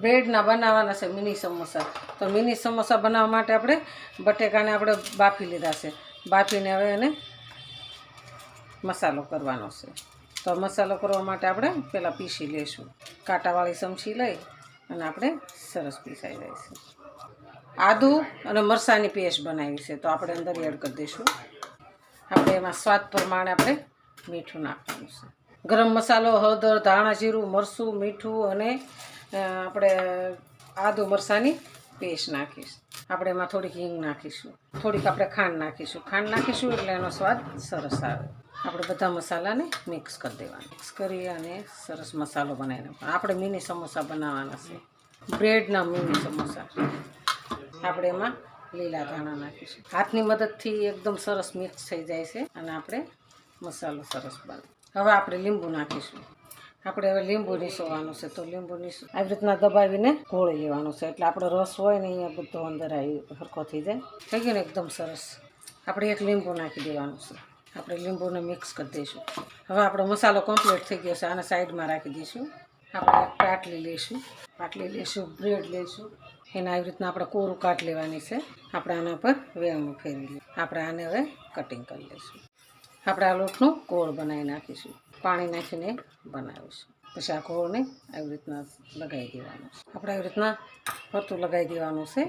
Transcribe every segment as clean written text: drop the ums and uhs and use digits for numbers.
બ્રેડના બનાવવાના છે મિની સમોસા. તો મિની સમોસા બનાવવા માટે આપણે બટેકાને આપણે બાફી લીધા છે. બાફીને હવે એને મસાલો કરવાનો છે. તો મસાલો કરવા માટે આપણે પહેલાં પીસી લઈશું. કાંટાવાળી ચમચી લઈ અને આપણે સરસ પીસાઈ દઈશું. આદું અને મરચાંની પેસ્ટ બનાવી છે તો આપણે અંદર એડ કરી દઈશું. આપણે એમાં સ્વાદ પ્રમાણે આપણે મીઠું નાખવાનું છે. ગરમ મસાલો, હળદર, ધાણા જીરું, મરચું, મીઠું અને આપણે આદું મરચાંની પેસ્ટ નાખીશું. આપણે એમાં થોડીક હિંગ નાખીશું, થોડીક આપણે ખાંડ નાખીશું એટલે એનો સ્વાદ સરસ આવે. આપણે બધા મસાલાને મિક્સ કરી દેવાના. મિક્સ કરી અને સરસ મસાલો બનાવીને આપણે મિની સમોસા બનાવવાના છે. બ્રેડના મિની સમોસા. આપણે એમાં લીલા ધાણા નાખીશું. હાથની મદદથી એકદમ સરસ મિક્સ થઈ જાય છે અને આપણે મસાલો સરસ બને. હવે આપણે લીંબુ નાખીશું. આપણે હવે લીંબુ નીસોવાનું છે. તો લીંબુ આવી રીતના દબાવીને ઘોળી લેવાનું છે એટલે આપણો રસ હોય ને અહીંયા બધો અંદર આવી સરખો થઈ જાય. થઈ ગયું ને એકદમ સરસ. આપણે એક લીંબુ નાખી દેવાનું છે. આપણે લીંબુને મિક્સ કરી દઈશું. હવે આપણો મસાલો કમ્પ્લીટ થઈ ગયો છે. આને સાઈડમાં રાખી દઈશું. આપણે એક પાટલી લઈશું, બ્રેડ લઈશું. એને આવી રીતના આપણે કોરું કાઢ લેવાની છે. આપણે આના પર વેણું ફેરવી લઈએ. આપણે આને હવે કટિંગ કરી લઈશું. આપણે આ લોટનું ગોળ બનાવી નાખીશું. પાણી નાખીને બનાવીશું. પછી આ ગોળને આવી રીતના લગાવી દેવાનું છે. આપણે આવી રીતના ફરતું લગાવી દેવાનું છે.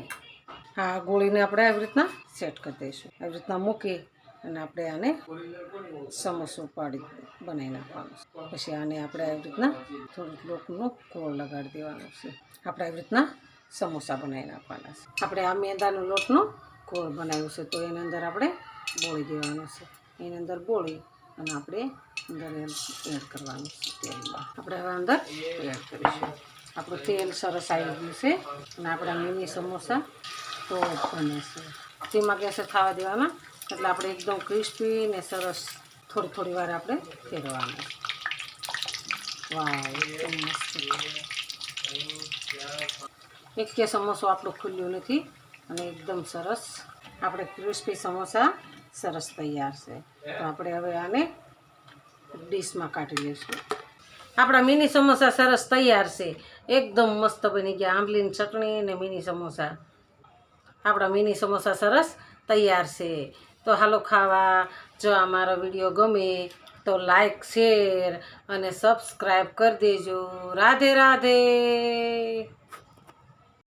આ ગોળીને આપણે આવી રીતના સેટ કરી દઈશું. આવી રીતના મૂકી અને આપણે આને સમોસું બનાવી નાખવાનું છે. પછી આને આપણે આવી રીતના થોડુંક લોટનું ગોળ લગાડી દેવાનું છે. આપણે આવી રીતના સમોસા બનાવી નાખવાના છે. આપણે આ મેંદાનું લોટનું ગોળ બનાવ્યું છે તો એની અંદર આપણે બોળી દેવાનું છે. એની અંદર બોળી અને આપણે અંદર એડ કરવાનું છે તેલમાં. આપણે હવે અંદર એડ કરીશું. આપણું તેલ સરસ આવી ગયું છે અને આપણા મિની સમોસા તો બને છે. તેમાં ગેસે થવા દેવાના એટલે આપણે એકદમ ક્રિસ્પી ને સરસ થોડી વાર આપણે ફેરવવાનું. વાહ, એકદમ મસ્ત. એક કે સમોસો આપણું ખુલ્યું નથી અને એકદમ સરસ આપણે ક્રિસ્પી સમોસા સરસ તૈયાર છે. તો આપણે હવે આને ડીશમાં કાઢી લઈશું. આપણા મિની સમોસા સરસ તૈયાર છે. એકદમ મસ્ત બની ગયા. આંબલીની ચટણી અને મિની સમોસા. આપણા મિની સમોસા સરસ તૈયાર છે. તો હાલો ખાવા. જો અમારો વિડીયો ગમે તો લાઈક, શેર અને સબસ્ક્રાઈબ કરી દેજો. રાધે રાધે.